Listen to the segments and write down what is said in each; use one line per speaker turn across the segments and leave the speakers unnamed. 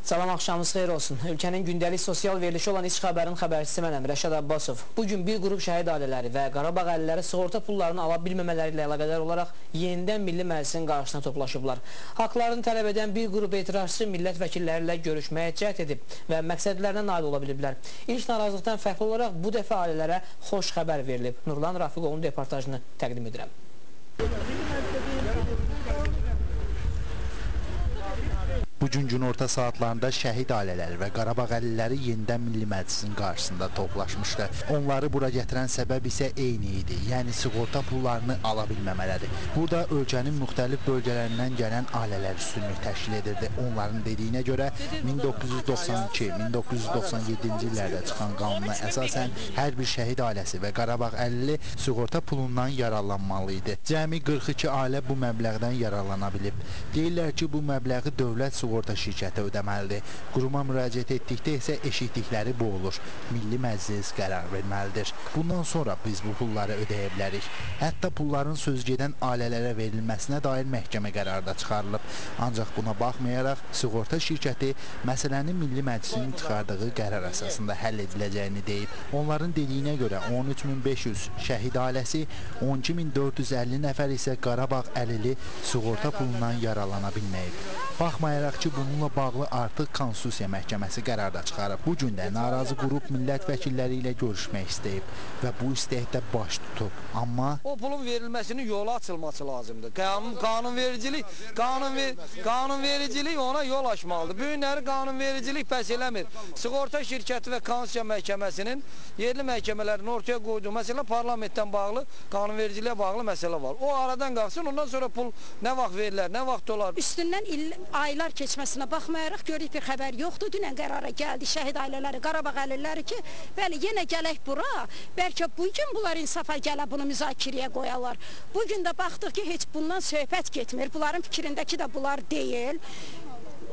Salam, axşamınız xeyir olsun. Ülkənin gündəlik sosial verilişi olan İş Xəbərin xəbərçisi mənəm, Rəşad Abbasov. Bugün bir qrup şəhid ailələri və Qarabağ əhaliləri sığorta pullarını ala bilməmələri ilə əlaqədar olaraq yenidən Milli Məclisin qarşısına toplaşıblar. Haqlarını tələb edən bir qrup etirazçı millət vəkilləri ilə görüşməyə cəhd edib və məqsədlərinə nail ola biliblər. İlk narazılıqdan fərqli olaraq bu dəfə ailələrə xoş xəbər verilib. Nurlan Rafiqovun reportajını təqdim edirəm.
Bugün günorta saatlarında şəhid ailələri və Qarabağ əhaliləri yenidən Milli Məclisin qarşısında toplaşmışdı. Onları bura gətirən səbəb isə eyni idi, yəni sığorta pullarını ala bilməmələri. Burada ölkənin müxtəlif bölgələrindən gələn ailələr üstünlük təşkil edirdi. Onların dediyinə görə 1992-1997-ci illərdə çıxan qanuna əsasən hər bir şəhid ailəsi və Qarabağ əhlili sığorta pulundan yararlanmalı idi. Cəmi 42 ailə bu məbləğdən yararlana bilib. Deyirlər ki, bu məbləği dövlət sığorta şirkəti ödəməlidir. Quruma müraciət etdikdə isə eşitdikləri bu olur. Milli Məclis qərar verməlidir. Bundan sonra biz bu pulları ödəyə bilərik. Hətta pulların sözgedən ailələrə verilməsinə dair məhkəmə qərarı da çıxarılıb. Ancaq buna baxmayaraq, sığorta şirkəti məsələni Milli Məclisin çıxardığı qərar əsasında həll ediləcəyini deyib. Onların dediyinə görə 13.500 şəhid ailəsi, 12.450 nəfər isə Qarabağ əlili sığorta pulundan yararlana bilməyib. Baxmayaraq ki, bununla bağlı artıq Konstitusiya Məhkəməsi qərar da çıxarıb. Bu gün də narazı qrup millət vəkilləri ilə görüşmək istəyib və bu istəkdə baş tutub. Amma
o pulun verilməsinin yolu açılması lazımdır. Qanunvericilik ona yol açmalıdır. Bu günləri qanunvericilik bəs eləmir. Sığorta şirkəti və Konstitusiya Məhkəməsinin yerli məhkəmələrin ortaya qoyduğu məsələ parlamentdən bağlı, qanunvericiliyə bağlı məsələ var. O aradan qalxsın, ondan sonra pul nə vaxt verilər, nə vaxt olar?
Üstündən aylar keçməsinə baxmayaraq görük bir xəbər yoxdur. Dünən qərara gəldi şəhid ailələri, Qarabağ əhaliləri ki, bəli, yenə gələk bura. Bəlkə bugün bunlar insafa gələ bunu müzakirəyə qoyarlar. Bugün də baxdıq ki, heç bundan söhbət getmir. Bunların fikrindəki də bunlar deyil.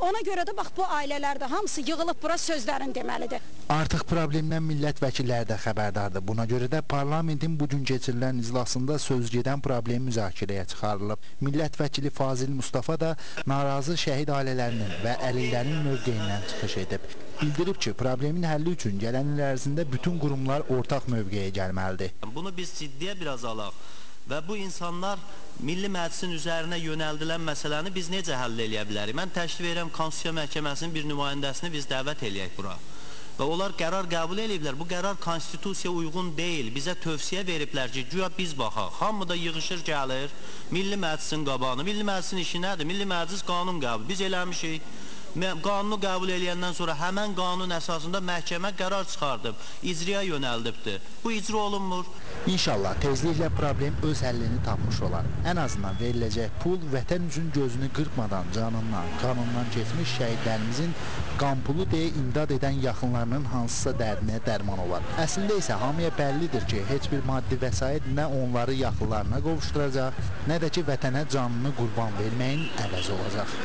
Ona görə də bax bu ailələr də hamısı yığılıb bura sözlərini deməlidir.
Artıq problemdən millət vəkilləri də xəbərdardır. Buna görə də parlamentin bugün keçirilən iclasında sözgedən problem müzakirəyə çıxarılıb. Millət vəkili Fazil Mustafa da narazı şəhid ailələrinin və əlillərinin mövqeyindən çıxış edib. Bildirib ki, problemin həlli üçün gələn il ərzində bütün qurumlar ortaq mövqeyə gəlməlidir.
Bunu biz ciddiyə biraz alaq və bu insanlar Milli Məclisin üzərinə yönəldilən məsələni biz necə həll eləyə bilərik? Mən təklif edirəm Konstitusiya Məhkəməsinin bir nümayəndəsini biz dəvət eləyək bura. Və onlar qərar qəbul ediblər. Bu qərar konstitusiyaya uyğun deyil. Bizə tövsiyə veriblər ki, güya biz baxaq. Hamı da yığışır gəlir Milli Məclisin qabağına. Milli Məclisin işi nədir? Milli Məclis qanun qəbul. Biz eləmişik. Qanunu qəbul eləyəndən sonra həmən qanun əsasında məhkəmə qərar çıxardıb, icraya yönəldibdir. Bu icra olunmur.
İnşallah tezliklə problem öz həllini tapmış olar. Ən azından veriləcək pul vətən üçün gözünü qırpmadan canından, qanundan keçmiş şəhidlərimizin qan pulu deyə imdad edən yaxınlarının hansısa dərdinə dərman olar. Əslində isə hamıya bəllidir ki, heç bir maddi vəsait nə onları yaxınlarına qovuşduracaq, nə də ki vətənə canını qurban verməyin əvəzi olacaq.